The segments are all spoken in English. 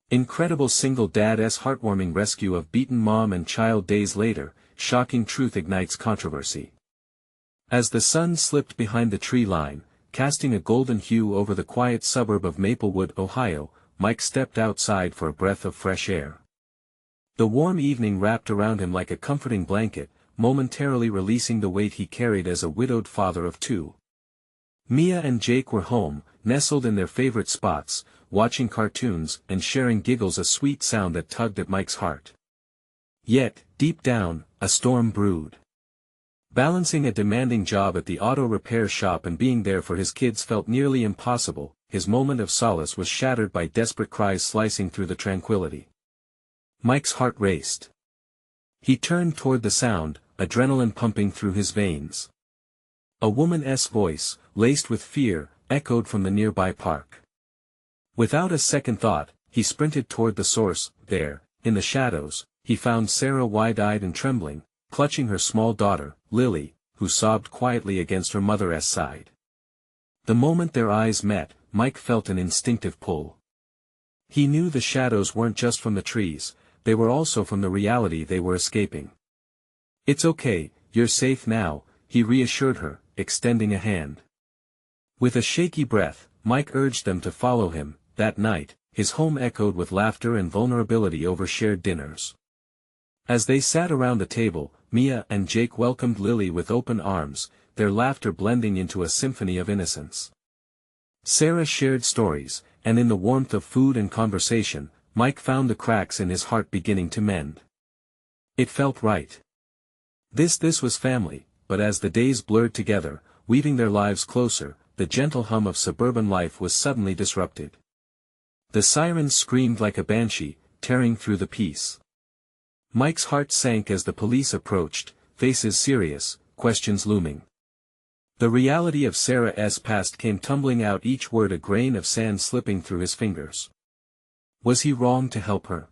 Incredible single dad's heartwarming rescue of beaten mom and child days later, shocking truth ignites controversy. As the sun slipped behind the tree line, casting a golden hue over the quiet suburb of Maplewood, Ohio, Mike stepped outside for a breath of fresh air. The warm evening wrapped around him like a comforting blanket, momentarily releasing the weight he carried as a widowed father of two. Mia and Jake were home, nestled in their favorite spots, watching cartoons and sharing giggles, a sweet sound that tugged at Mike's heart. Yet, deep down, a storm brewed. Balancing a demanding job at the auto repair shop and being there for his kids felt nearly impossible. His moment of solace was shattered by desperate cries slicing through the tranquility. Mike's heart raced. He turned toward the sound, adrenaline pumping through his veins. A woman's voice, laced with fear, echoed from the nearby park. Without a second thought, he sprinted toward the source. There, in the shadows, he found Sarah, wide-eyed and trembling, clutching her small daughter, Lily, who sobbed quietly against her mother's side. The moment their eyes met, Mike felt an instinctive pull. He knew the shadows weren't just from the trees, they were also from the reality they were escaping. "It's okay, you're safe now," he reassured her, extending a hand. With a shaky breath, Mike urged them to follow him. That night, his home echoed with laughter and vulnerability over shared dinners. As they sat around the table, Mia and Jake welcomed Lily with open arms, their laughter blending into a symphony of innocence. Sarah shared stories, and in the warmth of food and conversation, Mike found the cracks in his heart beginning to mend. It felt right. This was family, but as the days blurred together, weaving their lives closer, the gentle hum of suburban life was suddenly disrupted. The sirens screamed like a banshee, tearing through the peace. Mike's heart sank as the police approached, faces serious, questions looming. The reality of Sarah's past came tumbling out, each word a grain of sand slipping through his fingers. Was he wrong to help her?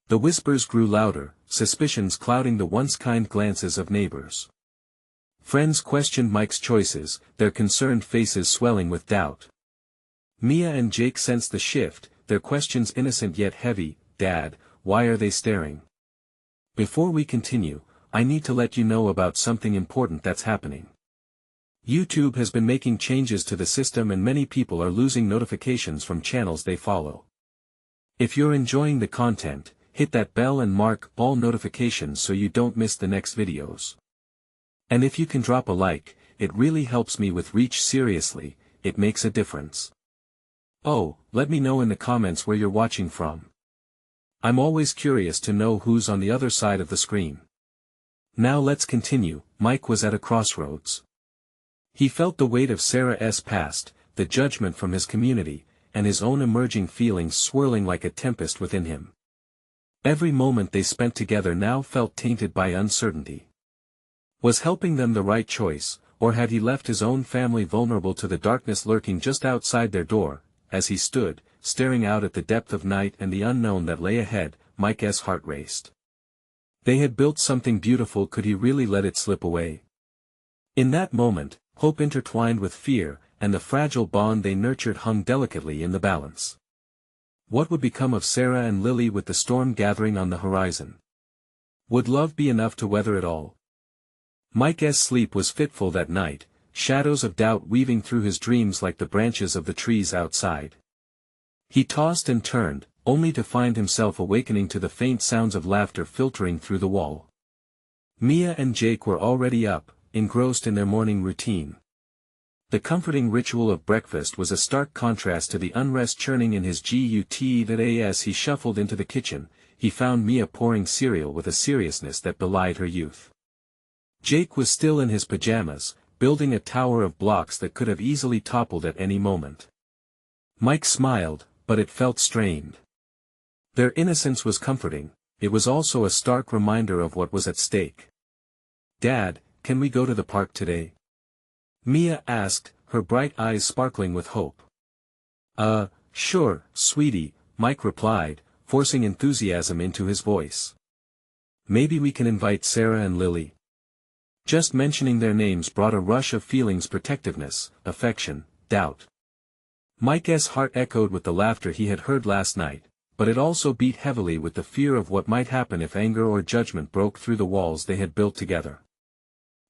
The whispers grew louder, suspicions clouding the once kind glances of neighbors. Friends questioned Mike's choices, their concerned faces swelling with doubt. Mia and Jake sensed the shift, their questions innocent yet heavy. "Dad, why are they staring?" "Before we continue, I need to let you know about something important that's happening. YouTube has been making changes to the system and many people are losing notifications from channels they follow. If you're enjoying the content, hit that bell and mark all notifications so you don't miss the next videos. And if you can drop a like, it really helps me with reach. Seriously, it makes a difference. Oh, let me know in the comments where you're watching from. I'm always curious to know who's on the other side of the screen. Now let's continue. Mike was at a crossroads. He felt the weight of Sarah's past, the judgment from his community, and his own emerging feelings swirling like a tempest within him. Every moment they spent together now felt tainted by uncertainty. Was helping them the right choice, or had he left his own family vulnerable to the darkness lurking just outside their door? As he stood, staring out at the depth of night and the unknown that lay ahead, Mike's heart raced. They had built something beautiful. Could he really let it slip away? In that moment, hope intertwined with fear, and the fragile bond they nurtured hung delicately in the balance. What would become of Sarah and Lily with the storm gathering on the horizon? Would love be enough to weather it all? Mike's sleep was fitful that night, shadows of doubt weaving through his dreams like the branches of the trees outside. He tossed and turned, only to find himself awakening to the faint sounds of laughter filtering through the wall. Mia and Jake were already up, engrossed in their morning routine. The comforting ritual of breakfast was a stark contrast to the unrest churning in his gut. As he shuffled into the kitchen, he found Mia pouring cereal with a seriousness that belied her youth. Jake was still in his pajamas, building a tower of blocks that could have easily toppled at any moment. Mike smiled, but it felt strained. Their innocence was comforting, it was also a stark reminder of what was at stake. "Dad, can we go to the park today?" Mia asked, her bright eyes sparkling with hope. Sure, sweetie," Mike replied, forcing enthusiasm into his voice. "Maybe we can invite Sarah and Lily." Just mentioning their names brought a rush of feelings: protectiveness, affection, doubt. Mike's heart echoed with the laughter he had heard last night, but it also beat heavily with the fear of what might happen if anger or judgment broke through the walls they had built together.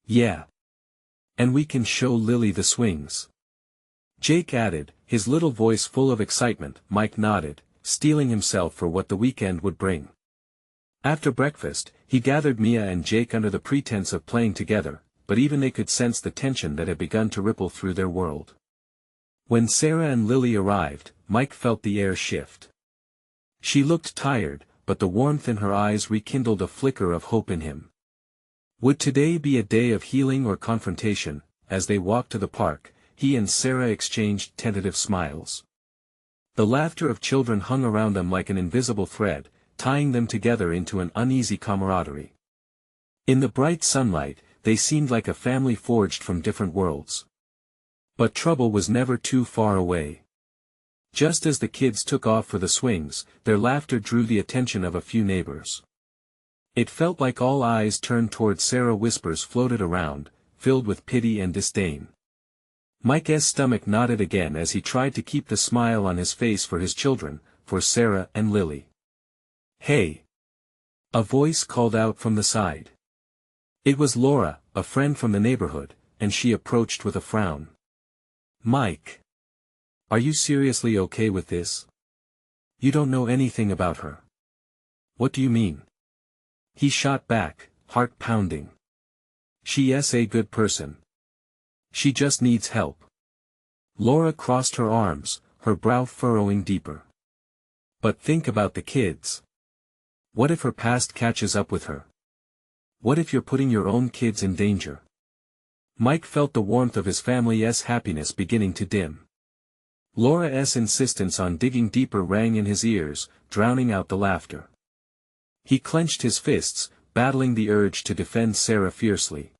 "Yeah. And we can show Lily the swings," Jake added, his little voice full of excitement. Mike nodded, steeling himself for what the weekend would bring. After breakfast, he gathered Mia and Jake under the pretense of playing together, but even they could sense the tension that had begun to ripple through their world. When Sarah and Lily arrived, Mike felt the air shift. She looked tired, but the warmth in her eyes rekindled a flicker of hope in him. Would today be a day of healing or confrontation? As they walked to the park, he and Sarah exchanged tentative smiles. The laughter of children hung around them like an invisible thread, tying them together into an uneasy camaraderie. In the bright sunlight, they seemed like a family forged from different worlds. But trouble was never too far away. Just as the kids took off for the swings, their laughter drew the attention of a few neighbors. It felt like all eyes turned toward Sarah. Whispers floated around, filled with pity and disdain. Mike's stomach knotted again as he tried to keep the smile on his face for his children, for Sarah and Lily. "Hey!" a voice called out from the side. It was Laura, a friend from the neighborhood, and she approached with a frown. "Mike! Are you seriously okay with this? You don't know anything about her." "What do you mean?" He shot back, heart pounding. "She's a good person. She just needs help." Laura crossed her arms, her brow furrowing deeper. "But think about the kids. What if her past catches up with her? What if you're putting your own kids in danger?" Mike felt the warmth of his family's happiness beginning to dim. Laura's insistence on digging deeper rang in his ears, drowning out the laughter. He clenched his fists, battling the urge to defend Sarah fiercely.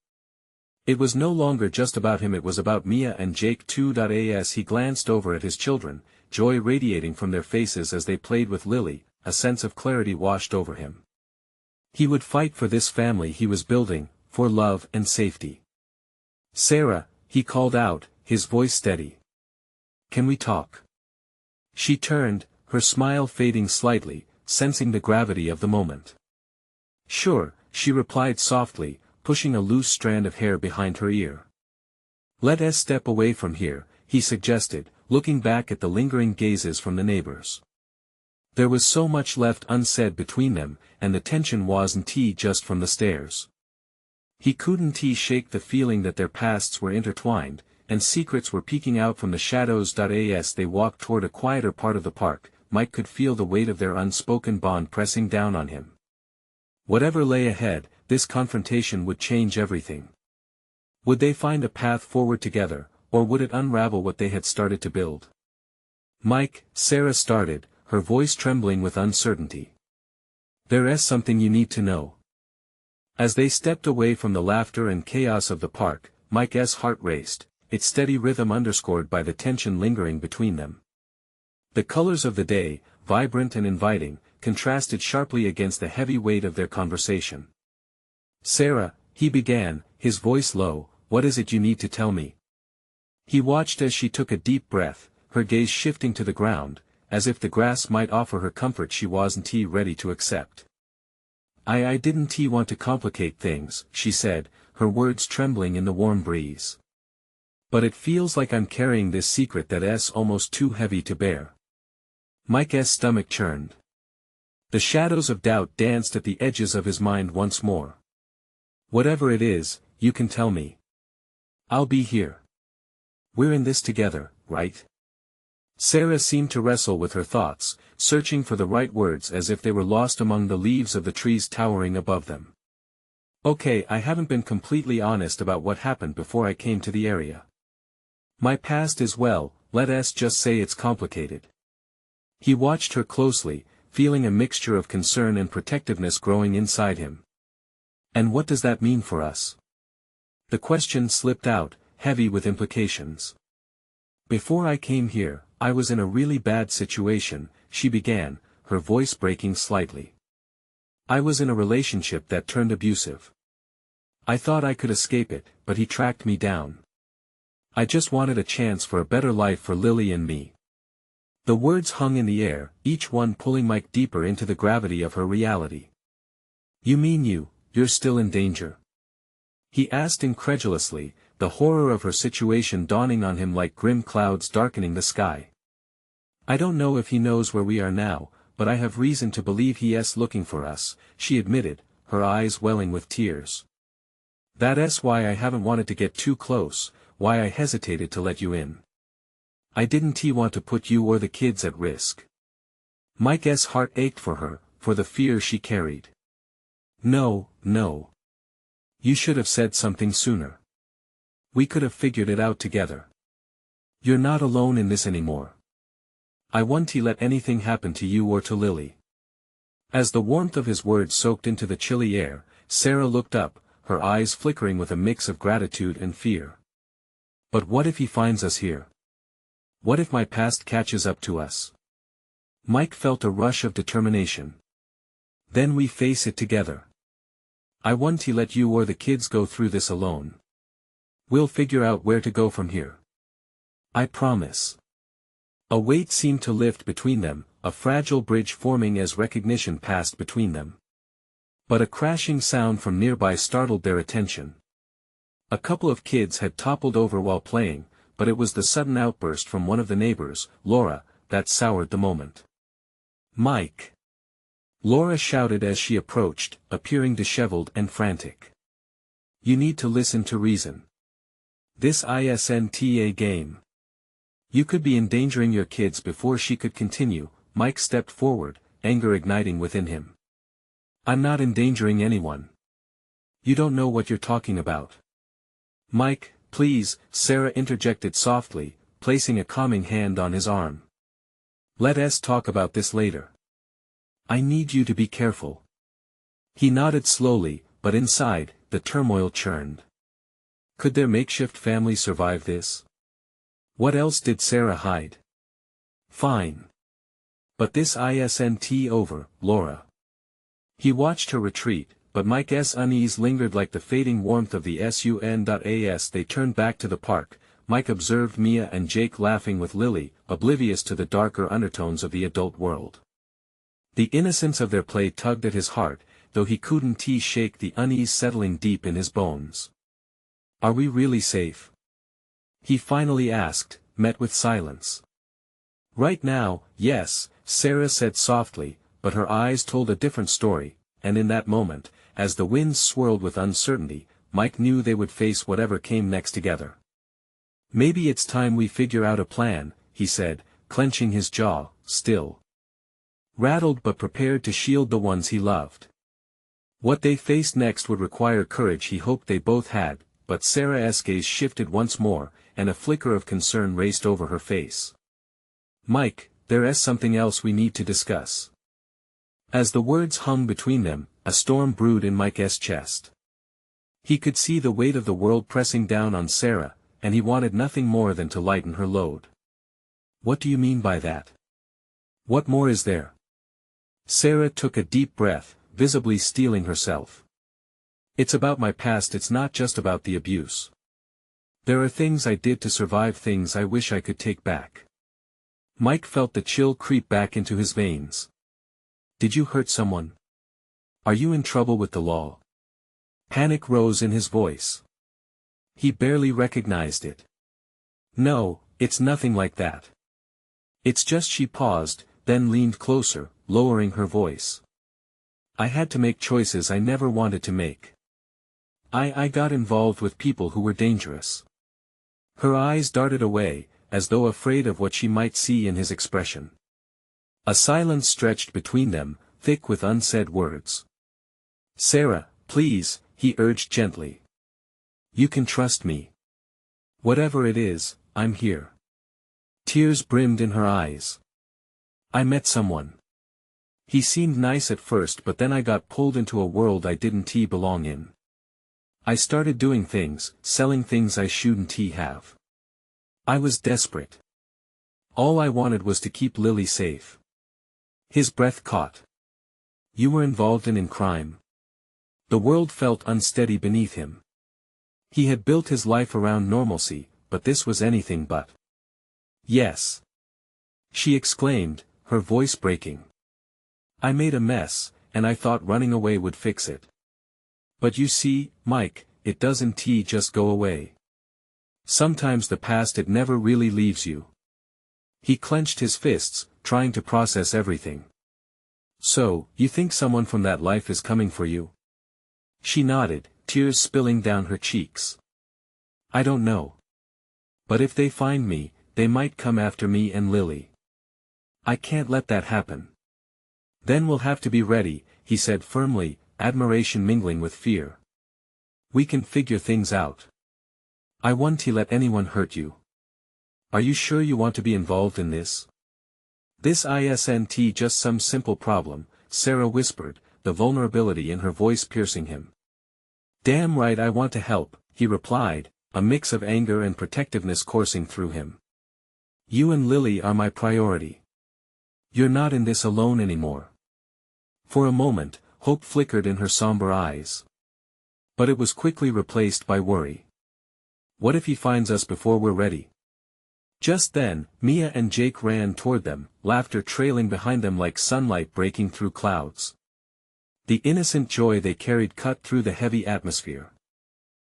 It was no longer just about him, it was about Mia and Jake too. As he glanced over at his children, joy radiating from their faces as they played with Lily, a sense of clarity washed over him. He would fight for this family he was building, for love and safety. "Sarah," he called out, his voice steady. "Can we talk?" She turned, her smile fading slightly, sensing the gravity of the moment. "Sure," she replied softly, pushing a loose strand of hair behind her ear. "Let us step away from here," he suggested, looking back at the lingering gazes from the neighbors. There was so much left unsaid between them, and the tension wasn't just from the stairs. He couldn't shake the feeling that their pasts were intertwined, and secrets were peeking out from the shadows. As they walked toward a quieter part of the park, Mike could feel the weight of their unspoken bond pressing down on him. Whatever lay ahead, this confrontation would change everything. Would they find a path forward together, or would it unravel what they had started to build? "Mike," Sarah started, her voice trembling with uncertainty. "There's something you need to know." As they stepped away from the laughter and chaos of the park, Mike's heart raced, its steady rhythm underscored by the tension lingering between them. The colors of the day, vibrant and inviting, contrasted sharply against the heavy weight of their conversation. "Sarah," he began, his voice low, "what is it you need to tell me?" He watched as she took a deep breath, her gaze shifting to the ground, as if the grass might offer her comfort she wasn't ready to accept. I didn't want to complicate things," she said, her words trembling in the warm breeze. "But it feels like I'm carrying this secret that's almost too heavy to bear." Mike's stomach churned. The shadows of doubt danced at the edges of his mind once more. "Whatever it is, you can tell me. I'll be here. We're in this together, right?" Sarah seemed to wrestle with her thoughts, searching for the right words as if they were lost among the leaves of the trees towering above them. "Okay, I haven't been completely honest about what happened before I came to the area. My past is, well, let us just say it's complicated." He watched her closely, feeling a mixture of concern and protectiveness growing inside him. "And what does that mean for us?" The question slipped out, heavy with implications. "Before I came here, I was in a really bad situation," she began, her voice breaking slightly. "I was in a relationship that turned abusive. I thought I could escape it, but he tracked me down. I just wanted a chance for a better life for Lily and me. The words hung in the air, each one pulling Mike deeper into the gravity of her reality. You mean you're still in danger? He asked incredulously, the horror of her situation dawning on him like grim clouds darkening the sky. I don't know if he knows where we are now, but I have reason to believe he's looking for us, she admitted, her eyes welling with tears. That's why I haven't wanted to get too close, why I hesitated to let you in. I didn't want to put you or the kids at risk. Mike's heart ached for her, for the fear she carried. No. You should have said something sooner. We could have figured it out together. You're not alone in this anymore. I won't let anything happen to you or to Lily. As the warmth of his words soaked into the chilly air, Sarah looked up, her eyes flickering with a mix of gratitude and fear. But what if he finds us here? What if my past catches up to us? Mike felt a rush of determination. Then we face it together. I won't let you or the kids go through this alone. We'll figure out where to go from here. I promise. A weight seemed to lift between them, a fragile bridge forming as recognition passed between them. But a crashing sound from nearby startled their attention. A couple of kids had toppled over while playing, but it was the sudden outburst from one of the neighbors, Laura, that soured the moment. Mike! Laura shouted as she approached, appearing disheveled and frantic. You need to listen to reason. This isn't a game. You could be endangering your kids. Before she could continue, Mike stepped forward, anger igniting within him. I'm not endangering anyone. You don't know what you're talking about. Mike, please, Sarah interjected softly, placing a calming hand on his arm. Let's talk about this later. I need you to be careful. He nodded slowly, but inside, the turmoil churned. Could their makeshift family survive this? What else did Sarah hide? Fine. But this isn't over, Laura. He watched her retreat, but Mike's unease lingered like the fading warmth of the sun. As they turned back to the park, Mike observed Mia and Jake laughing with Lily, oblivious to the darker undertones of the adult world. The innocence of their play tugged at his heart, though he couldn't shake the unease settling deep in his bones. Are we really safe? He finally asked, met with silence. Right now, yes, Sarah said softly, but her eyes told a different story, and in that moment, as the winds swirled with uncertainty, Mike knew they would face whatever came next together. Maybe it's time we figure out a plan, he said, clenching his jaw, still rattled but prepared to shield the ones he loved. What they faced next would require courage he hoped they both had, but Sarah's gaze shifted once more, and a flicker of concern raced over her face. Mike, there's something else we need to discuss. As the words hung between them, a storm brewed in Mike's chest. He could see the weight of the world pressing down on Sarah, and he wanted nothing more than to lighten her load. What do you mean by that? What more is there? Sarah took a deep breath, visibly steeling herself. It's about my past. It's not just about the abuse. There are things I did to survive, things I wish I could take back. Mike felt the chill creep back into his veins. Did you hurt someone? Are you in trouble with the law? Panic rose in his voice. He barely recognized it. No, it's nothing like that. It's just. She paused, then leaned closer, lowering her voice. I had to make choices I never wanted to make. I got involved with people who were dangerous. Her eyes darted away, as though afraid of what she might see in his expression. A silence stretched between them, thick with unsaid words. Sarah, please, he urged gently. You can trust me. Whatever it is, I'm here. Tears brimmed in her eyes. I met someone. He seemed nice at first, but then I got pulled into a world I didn't belong in. I started doing things, selling things I shouldn't have. I was desperate. All I wanted was to keep Lily safe. His breath caught. You were involved in crime. The world felt unsteady beneath him. He had built his life around normalcy, but this was anything but. Yes. she exclaimed, her voice breaking. I made a mess, and I thought running away would fix it. But you see, Mike, it doesn't just go away. Sometimes the past it never really leaves you. He clenched his fists, trying to process everything. So, you think someone from that life is coming for you? She nodded, tears spilling down her cheeks. I don't know. But if they find me, they might come after me and Lily. I can't let that happen. Then we'll have to be ready, he said firmly, admiration mingling with fear. We can figure things out. I won't let anyone hurt you. Are you sure you want to be involved in this? This isn't just some simple problem, Sarah whispered, the vulnerability in her voice piercing him. Damn right I want to help, he replied, a mix of anger and protectiveness coursing through him. You and Lily are my priority. You're not in this alone anymore. For a moment, hope flickered in her somber eyes. But it was quickly replaced by worry. What if he finds us before we're ready? Just then, Mia and Jake ran toward them, laughter trailing behind them like sunlight breaking through clouds. The innocent joy they carried cut through the heavy atmosphere.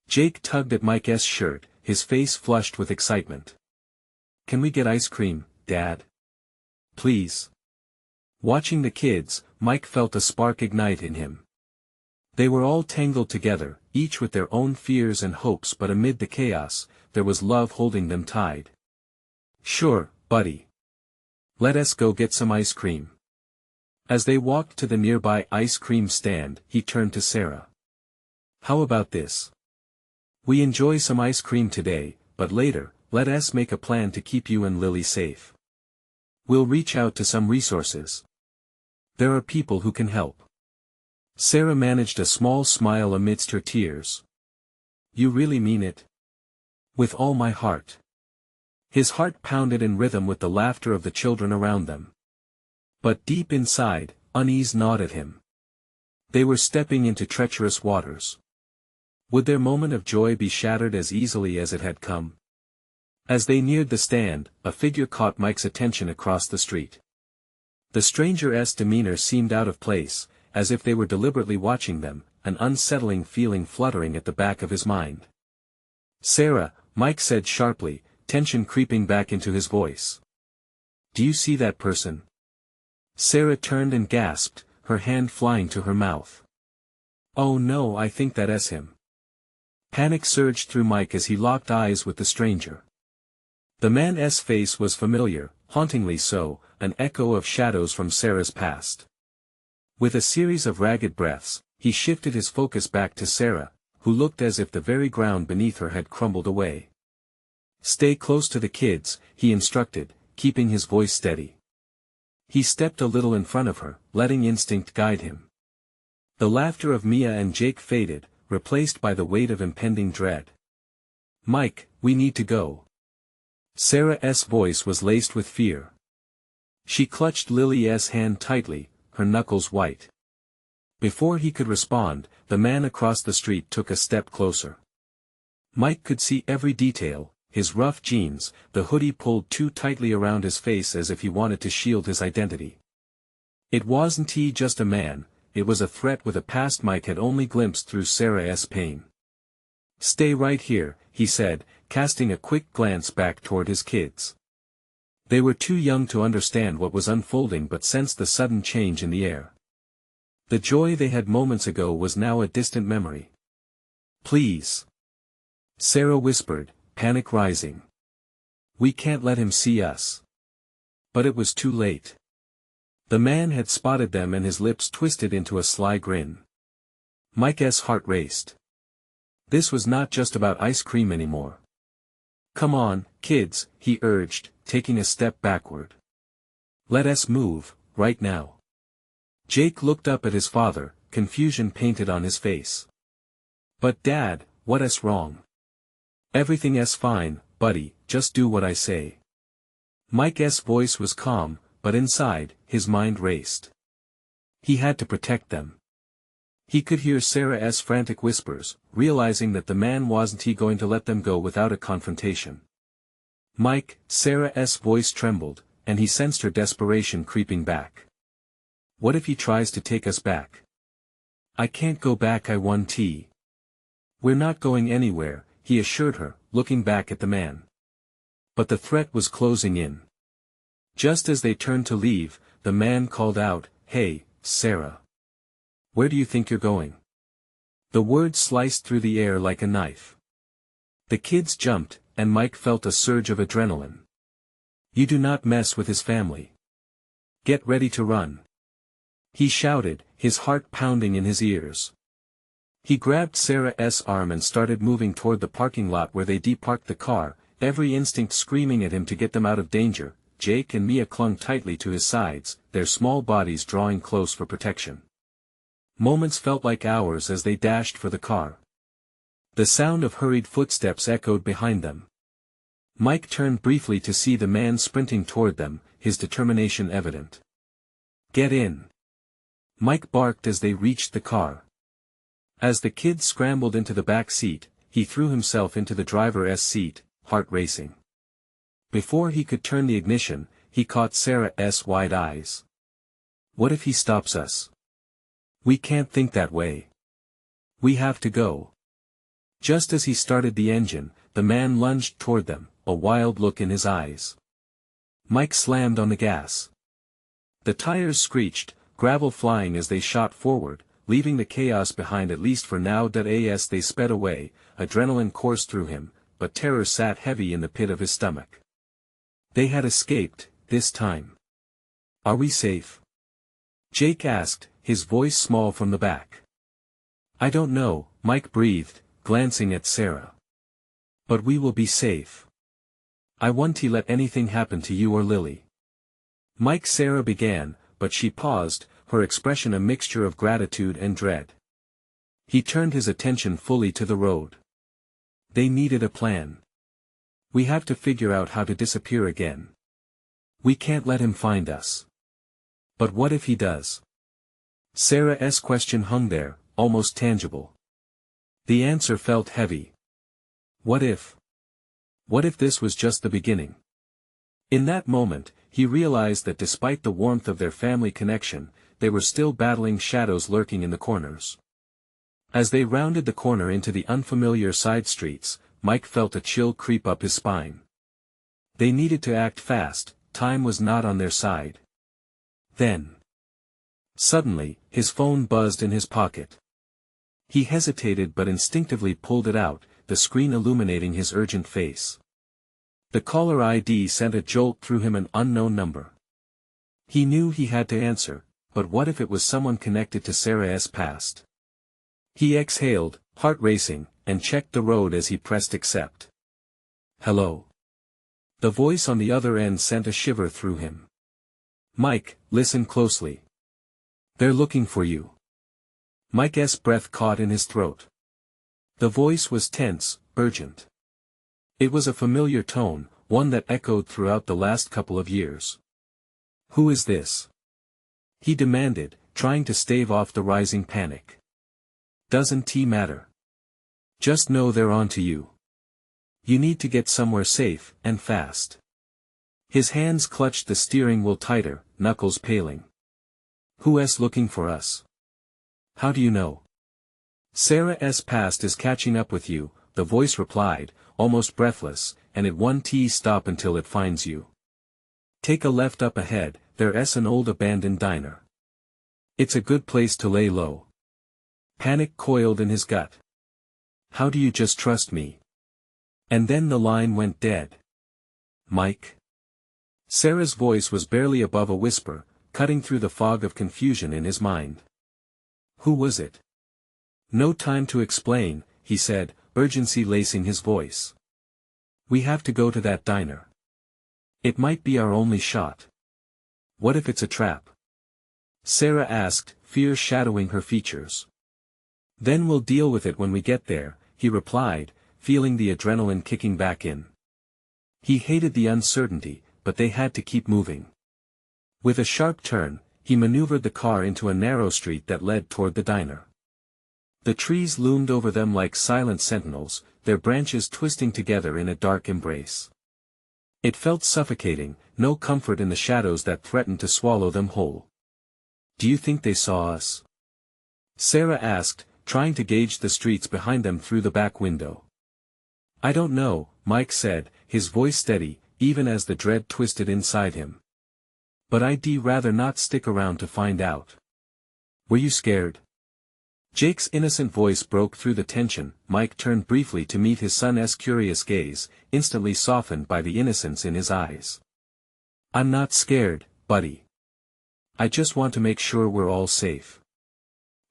Jake tugged at Mike's shirt, his face flushed with excitement. Can we get ice cream, Dad? Please. Watching the kids, Mike felt a spark ignite in him. They were all tangled together, each with their own fears and hopes, but amid the chaos, there was love holding them tied. Sure, buddy. Let us go get some ice cream. As they walked to the nearby ice cream stand, he turned to Sarah. How about this? We enjoy some ice cream today, but later, let us make a plan to keep you and Lily safe. We'll reach out to some resources. There are people who can help. Sarah managed a small smile amidst her tears. You really mean it? With all my heart. His heart pounded in rhythm with the laughter of the children around them. But deep inside, unease gnawed at him. They were stepping into treacherous waters. Would their moment of joy be shattered as easily as it had come? As they neared the stand, a figure caught Mike's attention across the street. The stranger's demeanor seemed out of place, as if they were deliberately watching them, an unsettling feeling fluttering at the back of his mind. Sarah, Mike said sharply, tension creeping back into his voice. Do you see that person? Sarah turned and gasped, her hand flying to her mouth. Oh no, I think that's him. Panic surged through Mike as he locked eyes with the stranger. The man's face was familiar, hauntingly so, an echo of shadows from Sarah's past. With a series of ragged breaths, he shifted his focus back to Sarah, who looked as if the very ground beneath her had crumbled away. Stay close to the kids, he instructed, keeping his voice steady. He stepped a little in front of her, letting instinct guide him. The laughter of Mia and Jake faded, replaced by the weight of impending dread. Mike, we need to go. Sarah's voice was laced with fear. She clutched Lily's hand tightly, her knuckles white. Before he could respond, the man across the street took a step closer. Mike could see every detail, his rough jeans, the hoodie pulled too tightly around his face as if he wanted to shield his identity. It wasn't just a man, it was a threat with a past Mike had only glimpsed through Sarah's pain. Stay right here, he said, casting a quick glance back toward his kids. They were too young to understand what was unfolding but sensed the sudden change in the air. The joy they had moments ago was now a distant memory. Please. Sarah whispered, panic rising. We can't let him see us. But it was too late. The man had spotted them and his lips twisted into a sly grin. Mike's heart raced. This was not just about ice cream anymore. Come on, kids, he urged, taking a step backward. Let us move, right now. Jake looked up at his father, confusion painted on his face. But Dad, what's wrong? Everything's fine, buddy, just do what I say. Mike's voice was calm, but inside, his mind raced. He had to protect them. He could hear Sarah's frantic whispers, realizing that the man wasn't going to let them go without a confrontation. Mike, Sarah's voice trembled, and he sensed her desperation creeping back. What if he tries to take us back? I can't go back, I want. We're not going anywhere, he assured her, looking back at the man. But the threat was closing in. Just as they turned to leave, the man called out, "Hey, Sarah. Where do you think you're going?" The words sliced through the air like a knife. The kids jumped, and Mike felt a surge of adrenaline. "You do not mess with his family. Get ready to run," he shouted, his heart pounding in his ears. He grabbed Sarah's arm and started moving toward the parking lot where they deparked the car, every instinct screaming at him to get them out of danger. Jake and Mia clung tightly to his sides, their small bodies drawing close for protection. Moments felt like hours as they dashed for the car. The sound of hurried footsteps echoed behind them. Mike turned briefly to see the man sprinting toward them, his determination evident. "Get in!" Mike barked as they reached the car. As the kid scrambled into the back seat, he threw himself into the driver's seat, heart racing. Before he could turn the ignition, he caught Sarah's wide eyes. "What if he stops us? We can't think that way. We have to go." Just as he started the engine, the man lunged toward them, a wild look in his eyes. Mike slammed on the gas. The tires screeched, gravel flying as they shot forward, leaving the chaos behind at least for now. As they sped away, adrenaline coursed through him, but terror sat heavy in the pit of his stomach. They had escaped, this time. "Are we safe?" Jake asked, his voice small from the back. "I don't know," Mike breathed, glancing at Sarah. "But we will be safe. I won't let anything happen to you or Lily." Sarah began, but she paused, her expression a mixture of gratitude and dread. He turned his attention fully to the road. They needed a plan. "We have to figure out how to disappear again. We can't let him find us." "But what if he does?" Sarah's question hung there, almost tangible. The answer felt heavy. What if? What if this was just the beginning? In that moment, he realized that despite the warmth of their family connection, they were still battling shadows lurking in the corners. As they rounded the corner into the unfamiliar side streets, Mike felt a chill creep up his spine. They needed to act fast, time was not on their side. Then, suddenly, his phone buzzed in his pocket. He hesitated but instinctively pulled it out, the screen illuminating his urgent face. The caller ID sent a jolt through him, an unknown number. He knew he had to answer, but what if it was someone connected to Sarah's past? He exhaled, heart racing, and checked the road as he pressed accept. "Hello." The voice on the other end sent a shiver through him. "Mike, listen closely. They're looking for you." Mike's breath caught in his throat. The voice was tense, urgent. It was a familiar tone, one that echoed throughout the last couple of years. "Who is this?" he demanded, trying to stave off the rising panic. "Doesn't matter. Just know they're on to you. You need to get somewhere safe, and fast." His hands clutched the steering wheel tighter, knuckles paling. "Who's looking for us? How do you know?" "Sarah's past is catching up with you," the voice replied, almost breathless, "and it won't stop until it finds you. Take a left up ahead, there's an old abandoned diner. It's a good place to lay low." Panic coiled in his gut. "How do you just trust me?" And then the line went dead. "Mike?" Sarah's voice was barely above a whisper, cutting through the fog of confusion in his mind. "Who was it?" "No time to explain," he said, urgency lacing his voice. "We have to go to that diner. It might be our only shot." "What if it's a trap?" Sarah asked, fear shadowing her features. "Then we'll deal with it when we get there," he replied, feeling the adrenaline kicking back in. He hated the uncertainty, but they had to keep moving. With a sharp turn, he maneuvered the car into a narrow street that led toward the diner. The trees loomed over them like silent sentinels, their branches twisting together in a dark embrace. It felt suffocating, no comfort in the shadows that threatened to swallow them whole. "Do you think they saw us?" Sarah asked, trying to gauge the streets behind them through the back window. "I don't know," Mike said, his voice steady, even as the dread twisted inside him. "But I'd rather not stick around to find out." "Were you scared?" Jake's innocent voice broke through the tension. Mike turned briefly to meet his son's curious gaze, instantly softened by the innocence in his eyes. "I'm not scared, buddy. I just want to make sure we're all safe."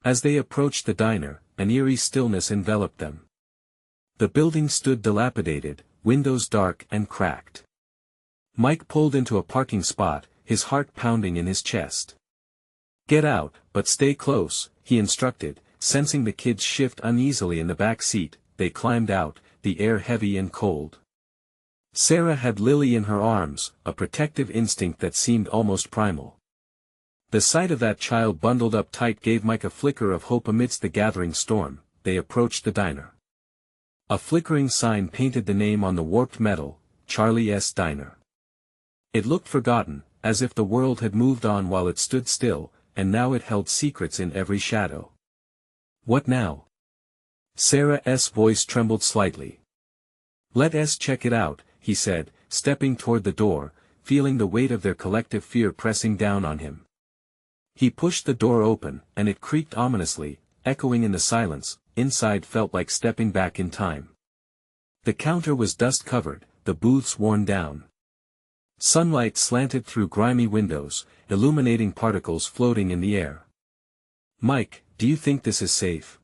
As they approached the diner, an eerie stillness enveloped them. The building stood dilapidated, windows dark and cracked. Mike pulled into a parking spot, his heart pounding in his chest. "Get out, but stay close," he instructed, sensing the kids shift uneasily in the back seat. They climbed out, the air heavy and cold. Sarah had Lily in her arms, a protective instinct that seemed almost primal. The sight of that child bundled up tight gave Mike a flicker of hope amidst the gathering storm. They approached the diner. A flickering sign painted the name on the warped metal, Charlie's Diner. It looked forgotten, as if the world had moved on while it stood still, and now it held secrets in every shadow. "What now?" Sarah's voice trembled slightly. "Let us check it out," he said, stepping toward the door, feeling the weight of their collective fear pressing down on him. He pushed the door open, and it creaked ominously, echoing in the silence. Inside felt like stepping back in time. The counter was dust-covered, the booths worn down. Sunlight slanted through grimy windows, illuminating particles floating in the air. "Mike, do you think this is safe?"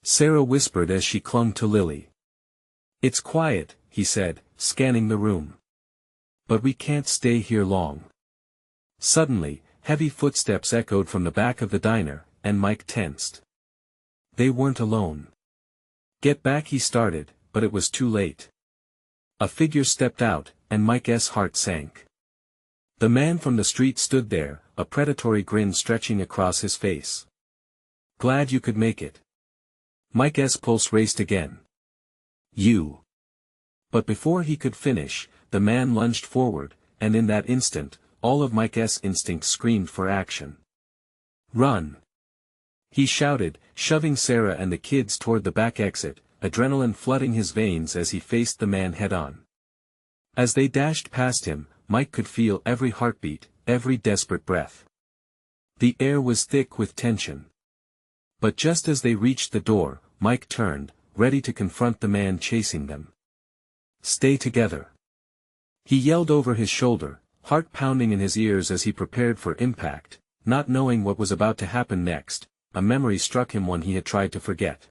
Sarah whispered as she clung to Lily. "It's quiet," he said, scanning the room. "But we can't stay here long." Suddenly, heavy footsteps echoed from the back of the diner, and Mike tensed. They weren't alone. "Get back," he started, but it was too late. A figure stepped out, and Mike's heart sank. The man from the street stood there, a predatory grin stretching across his face. "Glad you could make it." Mike's pulse raced again. "You." But before he could finish, the man lunged forward, and in that instant, all of Mike's instincts screamed for action. "Run!" he shouted, shoving Sarah and the kids toward the back exit, adrenaline flooding his veins as he faced the man head-on. As they dashed past him, Mike could feel every heartbeat, every desperate breath. The air was thick with tension. But just as they reached the door, Mike turned, ready to confront the man chasing them. "Stay together!" he yelled over his shoulder, heart pounding in his ears as he prepared for impact. Not knowing what was about to happen next, a memory struck him one he had tried to forget.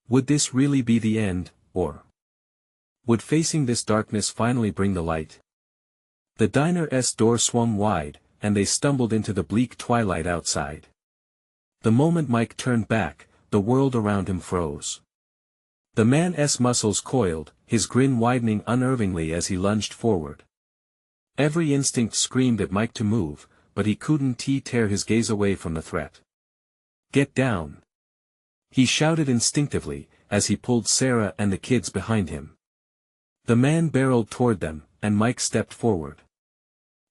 Would this really be the end, or would facing this darkness finally bring the light? The diner's door swung wide, and they stumbled into the bleak twilight outside. The moment Mike turned back, the world around him froze. The man's muscles coiled, his grin widening unnervingly as he lunged forward. Every instinct screamed at Mike to move, but he couldn't tear his gaze away from the threat. "Get down!" he shouted instinctively, as he pulled Sarah and the kids behind him. The man barreled toward them, and Mike stepped forward.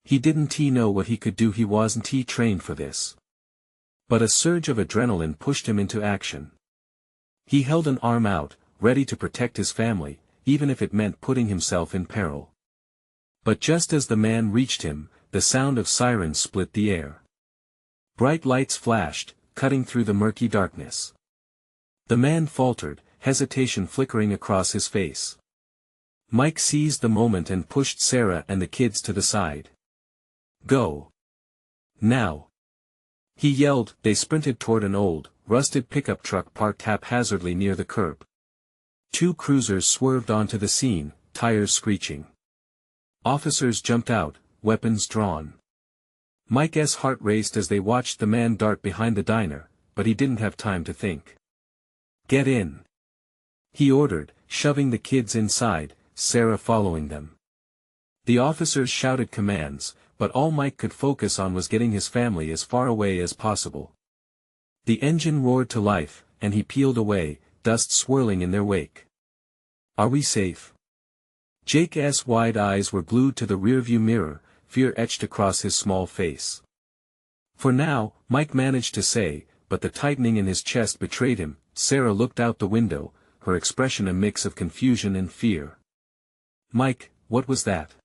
He didn't know what he could do, he wasn't trained for this. But a surge of adrenaline pushed him into action. He held an arm out, ready to protect his family, even if it meant putting himself in peril. But just as the man reached him, the sound of sirens split the air. Bright lights flashed, cutting through the murky darkness. The man faltered, hesitation flickering across his face. Mike seized the moment and pushed Sarah and the kids to the side. "Go! Now!" he yelled. They sprinted toward an old, rusted pickup truck parked haphazardly near the curb. Two cruisers swerved onto the scene, tires screeching. Officers jumped out, weapons drawn. Mike's heart raced as they watched the man dart behind the diner, but he didn't have time to think. "Get in!" he ordered, shoving the kids inside, Sarah following them. The officers shouted commands, but all Mike could focus on was getting his family as far away as possible. The engine roared to life, and he peeled away, dust swirling in their wake. "Are we safe?" Jake's wide eyes were glued to the rearview mirror, fear etched across his small face. "For now," Mike managed to say, but the tightening in his chest betrayed him. Sarah looked out the window, her expression a mix of confusion and fear. "Mike, what was that?"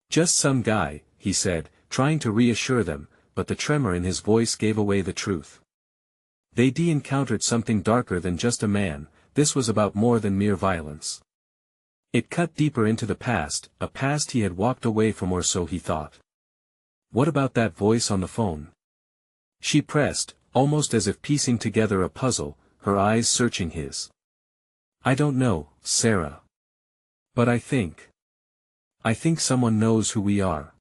"Just some guy," he said, trying to reassure them, but the tremor in his voice gave away the truth. They'd encountered something darker than just a man. This was about more than mere violence. It cut deeper into the past, a past he had walked away from, or so he thought. "What about that voice on the phone?" She pressed, almost as if piecing together a puzzle, her eyes searching his. "I don't know, Sarah. But I think someone knows who we are."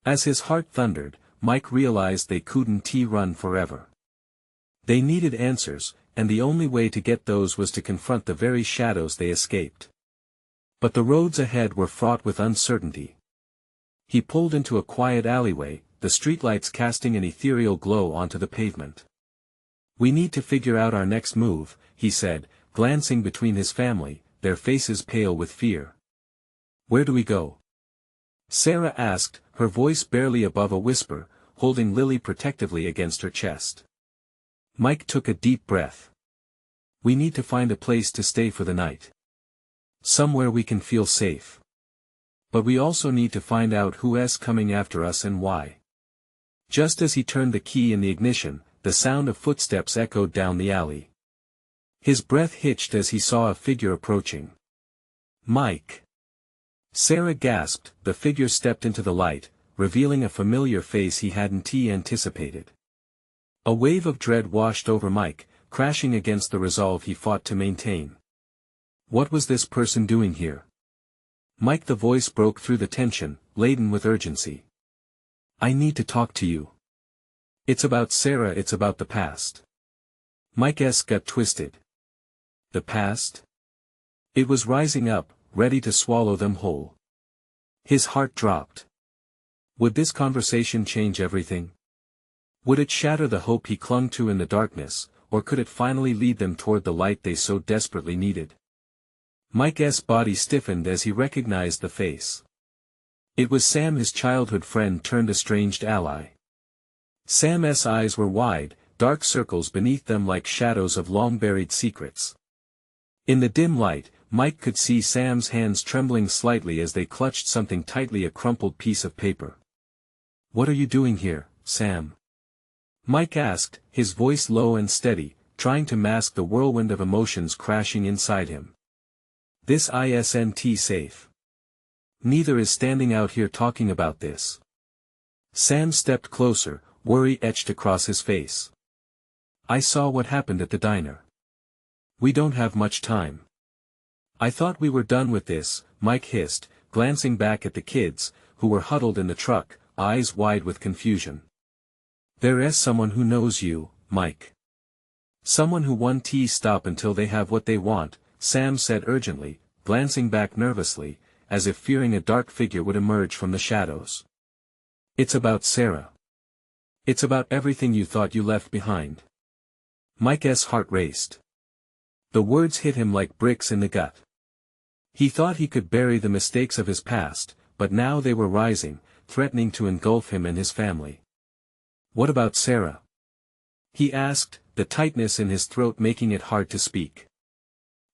As his heart thundered, Mike realized they couldn't run forever. They needed answers, and the only way to get those was to confront the very shadows they escaped. But the roads ahead were fraught with uncertainty. He pulled into a quiet alleyway, the streetlights casting an ethereal glow onto the pavement. "We need to figure out our next move," he said, glancing between his family, their faces pale with fear. "Where do we go?" Sarah asked, her voice barely above a whisper, holding Lily protectively against her chest. Mike took a deep breath. "We need to find a place to stay for the night. Somewhere we can feel safe. But we also need to find out who's coming after us and why." Just as he turned the key in the ignition, the sound of footsteps echoed down the alley. His breath hitched as he saw a figure approaching. "Mike!" Sarah gasped. The figure stepped into the light, revealing a familiar face he hadn't anticipated. A wave of dread washed over Mike, crashing against the resolve he fought to maintain. What was this person doing here? "Mike," the voice broke through the tension, laden with urgency. "I need to talk to you. It's about Sarah, it's about the past." Mike's gut twisted. The past? It was rising up, ready to swallow them whole. His heart dropped. Would this conversation change everything? Would it shatter the hope he clung to in the darkness, or could it finally lead them toward the light they so desperately needed? Mike's body stiffened as he recognized the face. It was Sam, his childhood friend turned estranged ally. Sam's eyes were wide, dark circles beneath them like shadows of long-buried secrets. In the dim light, Mike could see Sam's hands trembling slightly as they clutched something tightly, a crumpled piece of paper. "What are you doing here, Sam?" Mike asked, his voice low and steady, trying to mask the whirlwind of emotions crashing inside him. "This isn't safe. Neither is standing out here talking about this." Sam stepped closer, worry etched across his face. "I saw what happened at the diner. We don't have much time." "I thought we were done with this," Mike hissed, glancing back at the kids, who were huddled in the truck, eyes wide with confusion. "There's someone who knows you, Mike. Someone who won't stop until they have what they want," Sam said urgently, glancing back nervously, as if fearing a dark figure would emerge from the shadows. "It's about Sarah. It's about everything you thought you left behind." Mike's heart raced. The words hit him like bricks in the gut. He thought he could bury the mistakes of his past, but now they were rising, threatening to engulf him and his family. "What about Sarah?" he asked, the tightness in his throat making it hard to speak.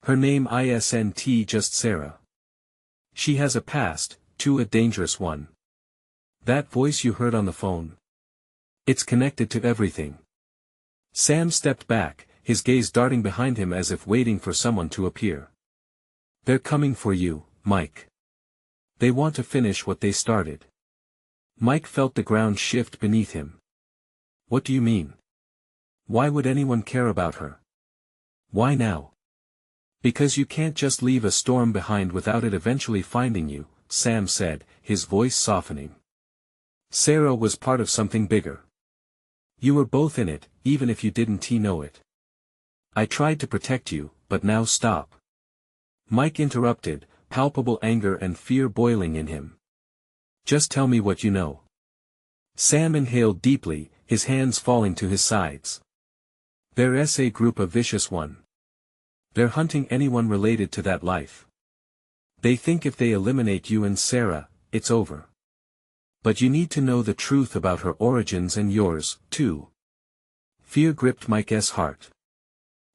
"Her name isn't just Sarah. She has a past, too, a dangerous one. That voice you heard on the phone. It's connected to everything." Sam stepped back, his gaze darting behind him as if waiting for someone to appear. "They're coming for you, Mike. They want to finish what they started." Mike felt the ground shift beneath him. "What do you mean? Why would anyone care about her? Why now?" "Because you can't just leave a storm behind without it eventually finding you," Sam said, his voice softening. "Sarah was part of something bigger. You were both in it, even if you didn't know it. I tried to protect you, but now stop." Mike interrupted, palpable anger and fear boiling in him. "Just tell me what you know." Sam inhaled deeply, his hands falling to his sides. "There's a group of vicious one. They're hunting anyone related to that life. They think if they eliminate you and Sarah, it's over. But you need to know the truth about her origins and yours, too. Fear gripped Mike's heart.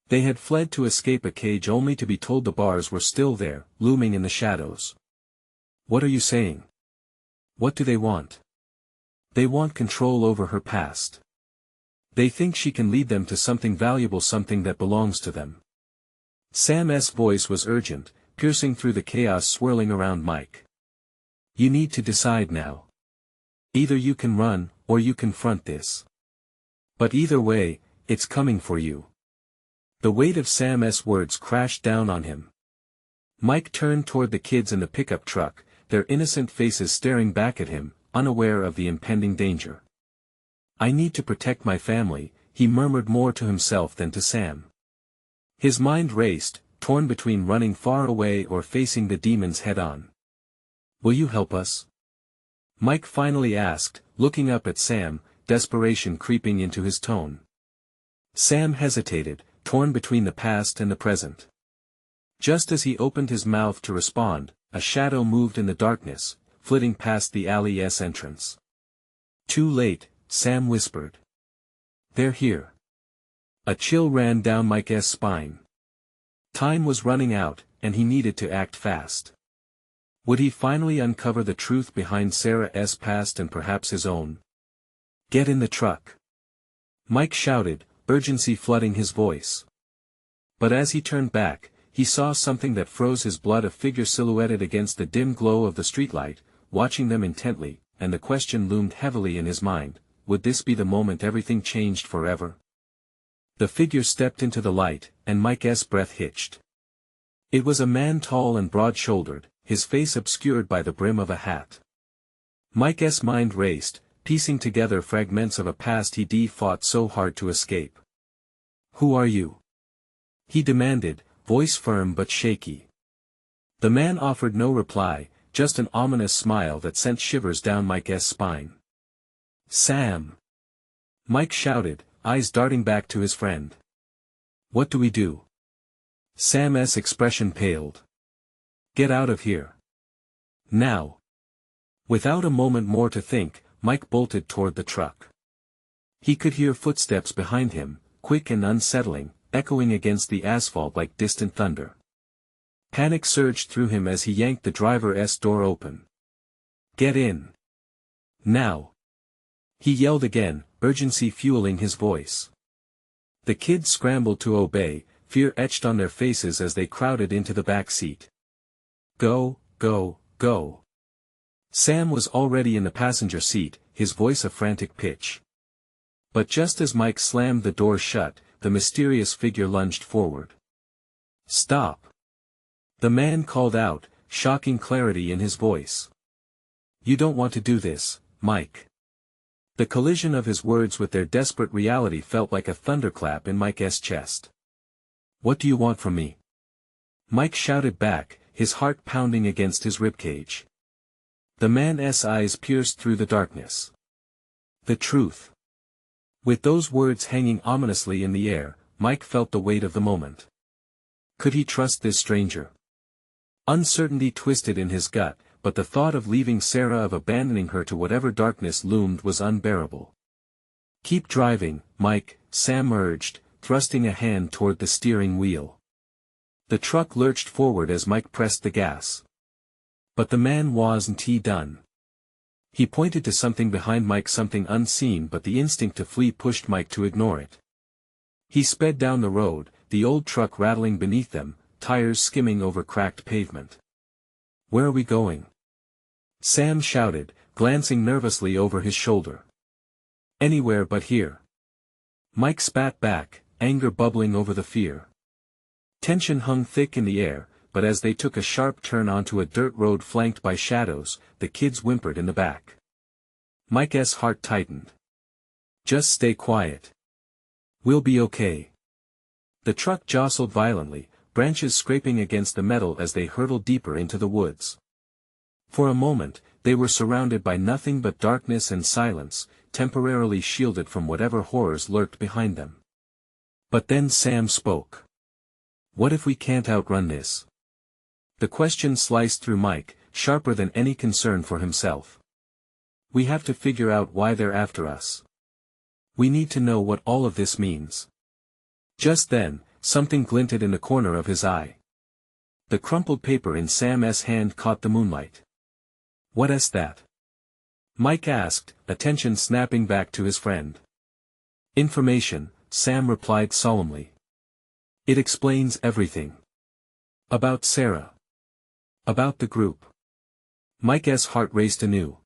They had fled to escape a cage only to be told the bars were still there, looming in the shadows. What are you saying? What do they want? They want control over her past. They think she can lead them to something valuable, something that belongs to them. Sam's voice was urgent, piercing through the chaos swirling around Mike. You need to decide now. Either you can run, or you confront this. But either way, it's coming for you. The weight of Sam's words crashed down on him. Mike turned toward the kids in the pickup truck, their innocent faces staring back at him, unaware of the impending danger. I need to protect my family, he murmured more to himself than to Sam. His mind raced, torn between running far away or facing the demons head-on. Will you help us? Mike finally asked, looking up at Sam, desperation creeping into his tone. Sam hesitated, torn between the past and the present. Just as he opened his mouth to respond, a shadow moved in the darkness, flitting past the alley's entrance. Too late, Sam whispered. They're here. A chill ran down Mike's spine. Time was running out, and he needed to act fast. Would he finally uncover the truth behind Sarah's past and perhaps his own? Get in the truck. Mike shouted, urgency flooding his voice. But as he turned back, he saw something that froze his blood, a figure silhouetted against the dim glow of the streetlight, watching them intently, and the question loomed heavily in his mind, would this be the moment everything changed forever? The figure stepped into the light, and Mike's breath hitched. It was a man tall and broad-shouldered, his face obscured by the brim of a hat. Mike's mind raced, piecing together fragments of a past he'd fought so hard to escape. Who are you? He demanded, voice firm but shaky. The man offered no reply, just an ominous smile that sent shivers down Mike's spine. Sam! Mike shouted, eyes darting back to his friend. What do we do? Sam's expression paled. Get out of here. Now. Without a moment more to think, Mike bolted toward the truck. He could hear footsteps behind him, quick and unsettling, echoing against the asphalt like distant thunder. Panic surged through him as he yanked the driver's door open. Get in. Now. He yelled again, urgency fueling his voice. The kids scrambled to obey, fear etched on their faces as they crowded into the back seat. Go, go, go. Sam was already in the passenger seat, his voice a frantic pitch. But just as Mike slammed the door shut, the mysterious figure lunged forward. Stop. The man called out, shocking clarity in his voice. You don't want to do this, Mike. The collision of his words with their desperate reality felt like a thunderclap in Mike's chest. What do you want from me? Mike shouted back, his heart pounding against his ribcage. The man's eyes pierced through the darkness. The truth. With those words hanging ominously in the air, Mike felt the weight of the moment. Could he trust this stranger? Uncertainty twisted in his gut, but the thought of leaving Sarah, of abandoning her to whatever darkness loomed, was unbearable. Keep driving, Mike, Sam urged, thrusting a hand toward the steering wheel. The truck lurched forward as Mike pressed the gas. But the man wasn't done. He pointed to something behind Mike, something unseen, but the instinct to flee pushed Mike to ignore it. He sped down the road, the old truck rattling beneath them, tires skimming over cracked pavement. Where are we going? Sam shouted, glancing nervously over his shoulder. Anywhere but here. Mike spat back, anger bubbling over the fear. Tension hung thick in the air, but as they took a sharp turn onto a dirt road flanked by shadows, the kids whimpered in the back. Mike's heart tightened. Just stay quiet. We'll be okay. The truck jostled violently, branches scraping against the metal as they hurtled deeper into the woods. For a moment, they were surrounded by nothing but darkness and silence, temporarily shielded from whatever horrors lurked behind them. But then Sam spoke. What if we can't outrun this? The question sliced through Mike, sharper than any concern for himself. We have to figure out why they're after us. We need to know what all of this means. Just then, something glinted in the corner of his eye. The crumpled paper in Sam's hand caught the moonlight. "What's that?" Mike asked, attention snapping back to his friend. "Information," Sam replied solemnly. "It explains everything. About Sarah. About the group." Mike's heart raced anew.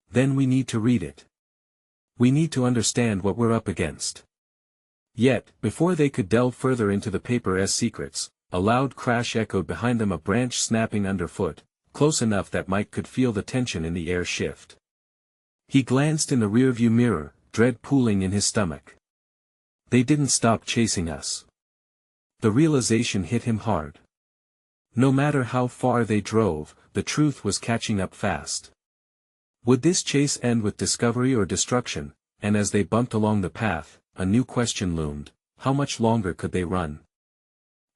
"Then we need to read it. We need to understand what we're up against." Yet, before they could delve further into the paper's secrets, a loud crash echoed behind them, a branch snapping underfoot, close enough that Mike could feel the tension in the air shift. He glanced in the rearview mirror, dread pooling in his stomach. They didn't stop chasing us. The realization hit him hard. No matter how far they drove, the truth was catching up fast. Would this chase end with discovery or destruction? And as they bumped along the path, a new question loomed: how much longer could they run?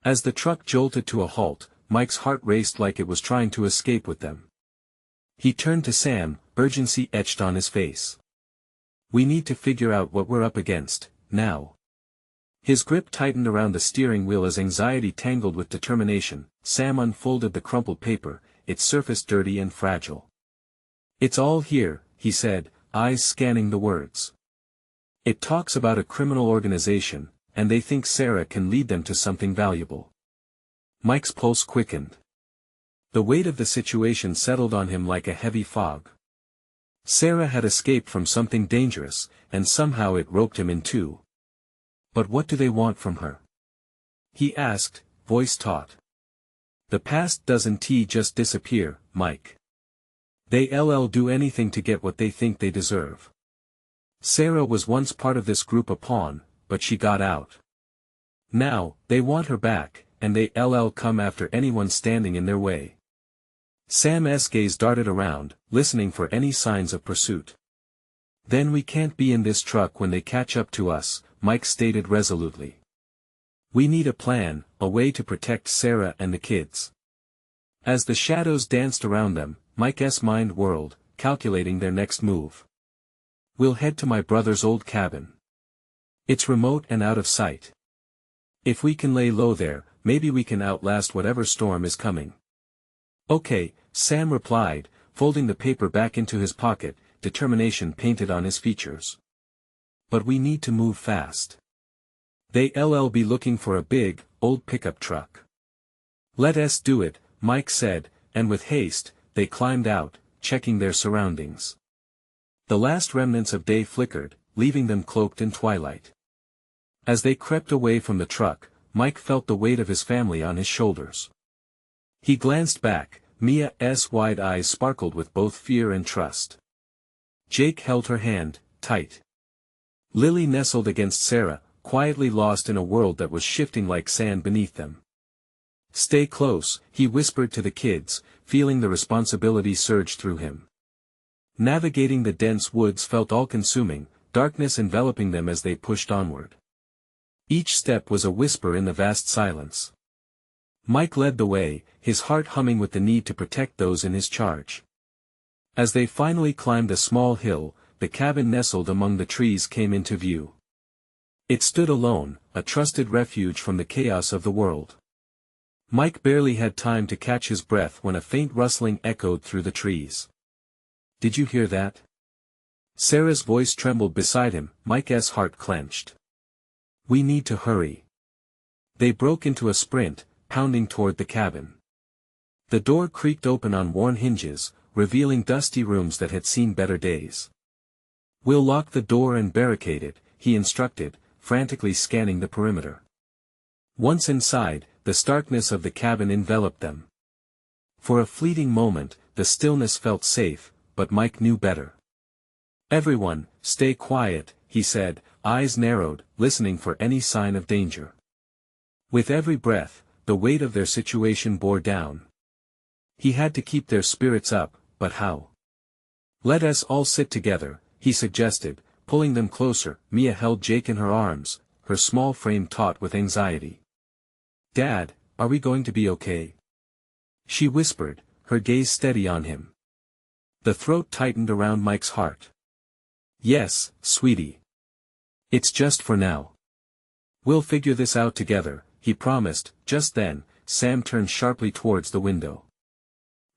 As the truck jolted to a halt, Mike's heart raced like it was trying to escape with them. He turned to Sam, urgency etched on his face. "We need to figure out what we're up against, now." His grip tightened around the steering wheel as anxiety tangled with determination. Sam unfolded the crumpled paper, its surface dirty and fragile. "It's all here," he said, eyes scanning the words. "It talks about a criminal organization, and they think Sarah can lead them to something valuable." Mike's pulse quickened. The weight of the situation settled on him like a heavy fog. Sarah had escaped from something dangerous, and somehow it roped him in too. But what do they want from her? He asked, voice taut. "The past doesn't just disappear, Mike. They'll do anything to get what they think they deserve. Sarah was once part of this group, a pawn, but she got out. Now, they want her back, and they'll come after anyone standing in their way." Sam's gaze darted around, listening for any signs of pursuit. "Then we can't be in this truck when they catch up to us," Mike stated resolutely. "We need a plan, a way to protect Sarah and the kids." As the shadows danced around them, Mike's mind whirled, calculating their next move. "We'll head to my brother's old cabin. It's remote and out of sight. If we can lay low there, maybe we can outlast whatever storm is coming." "Okay," Sam replied, folding the paper back into his pocket, determination painted on his features. "But we need to move fast. They'll be looking for a big, old pickup truck." "Let us do it," Mike said, and with haste, they climbed out, checking their surroundings. The last remnants of day flickered, leaving them cloaked in twilight. As they crept away from the truck, Mike felt the weight of his family on his shoulders. He glanced back, Mia's wide eyes sparkled with both fear and trust. Jake held her hand, tight. Lily nestled against Sarah, quietly lost in a world that was shifting like sand beneath them. "Stay close," he whispered to the kids, feeling the responsibility surge through him. Navigating the dense woods felt all-consuming, darkness enveloping them as they pushed onward. Each step was a whisper in the vast silence. Mike led the way, his heart humming with the need to protect those in his charge. As they finally climbed a small hill, the cabin nestled among the trees came into view. It stood alone, a trusted refuge from the chaos of the world. Mike barely had time to catch his breath when a faint rustling echoed through the trees. "Did you hear that?" Sarah's voice trembled beside him. Mike's heart clenched. "We need to hurry." They broke into a sprint, pounding toward the cabin. The door creaked open on worn hinges, revealing dusty rooms that had seen better days. "We'll lock the door and barricade it," he instructed, frantically scanning the perimeter. Once inside, the starkness of the cabin enveloped them. For a fleeting moment, the stillness felt safe, but Mike knew better. "Everyone, stay quiet," he said, eyes narrowed, listening for any sign of danger. With every breath, the weight of their situation bore down. He had to keep their spirits up, but how? "Let us all sit together," he suggested, pulling them closer. Mia held Jake in her arms, her small frame taut with anxiety. "Dad, are we going to be okay?" she whispered, her gaze steady on him. The throat tightened around Mike's heart. Yes, sweetie. It's just for now. We'll figure this out together, he promised. Just then, Sam turned sharply towards the window.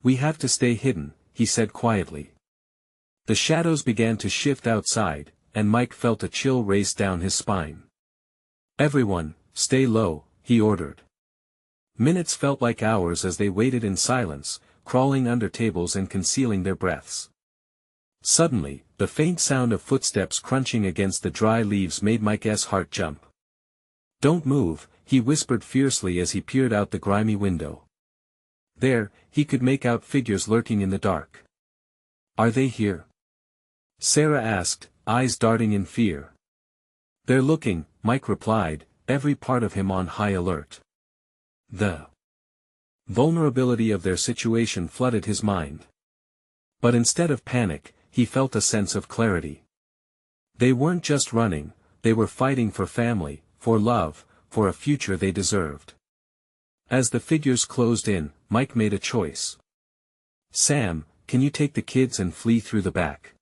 We have to stay hidden, he said quietly. The shadows began to shift outside, and Mike felt a chill race down his spine. Everyone, stay low, he ordered. Minutes felt like hours as they waited in silence, crawling under tables and concealing their breaths. Suddenly, the faint sound of footsteps crunching against the dry leaves made Mike's heart jump. Don't move, he whispered fiercely as he peered out the grimy window. There, he could make out figures lurking in the dark. Are they here? Sarah asked, eyes darting in fear. They're looking, Mike replied, every part of him on high alert. The vulnerability of their situation flooded his mind. But instead of panic, he felt a sense of clarity. They weren't just running, they were fighting for family, for love, for a future they deserved. As the figures closed in, Mike made a choice. Sam, can you take the kids and flee through the back?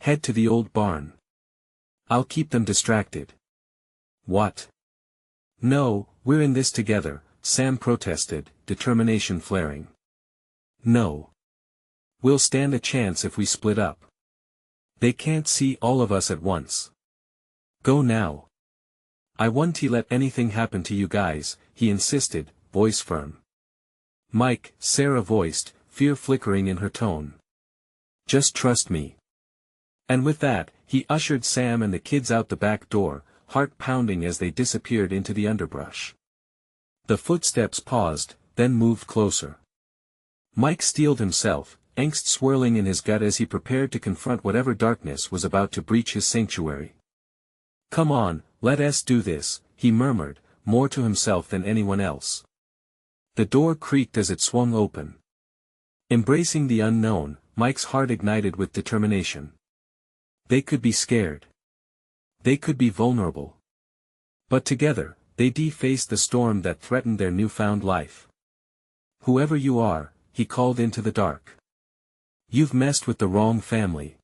Head to the old barn. I'll keep them distracted. What? No, we're in this together, Sam protested, determination flaring. No. We'll stand a chance if we split up. They can't see all of us at once. Go now. I won't let anything happen to you guys, he insisted, voice firm. Mike, Sarah voiced, fear flickering in her tone. Just trust me. And with that, he ushered Sam and the kids out the back door, heart pounding as they disappeared into the underbrush. The footsteps paused, then moved closer. Mike steeled himself, angst swirling in his gut as he prepared to confront whatever darkness was about to breach his sanctuary. Come on, let us do this, he murmured, more to himself than anyone else. The door creaked as it swung open. Embracing the unknown, Mike's heart ignited with determination. They could be scared. They could be vulnerable. But together, they faced the storm that threatened their newfound life. Whoever you are, he called into the dark. You've messed with the wrong family.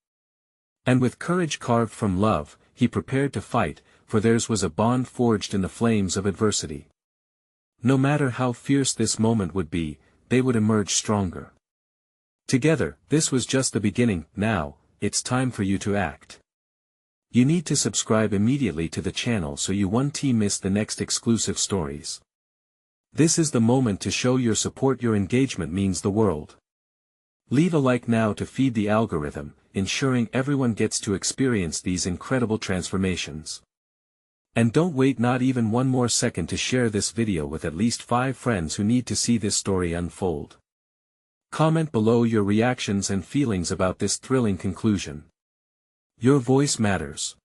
And with courage carved from love, he prepared to fight, for theirs was a bond forged in the flames of adversity. No matter how fierce this moment would be, they would emerge stronger. Together, this was just the beginning. Now, it's time for you to act. You need to subscribe immediately to the channel so you won't miss the next exclusive stories. This is the moment to show your support. Your engagement means the world. Leave a like now to feed the algorithm, ensuring everyone gets to experience these incredible transformations. And don't wait not even one more second to share this video with at least 5 friends who need to see this story unfold. Comment below your reactions and feelings about this thrilling conclusion. Your voice matters.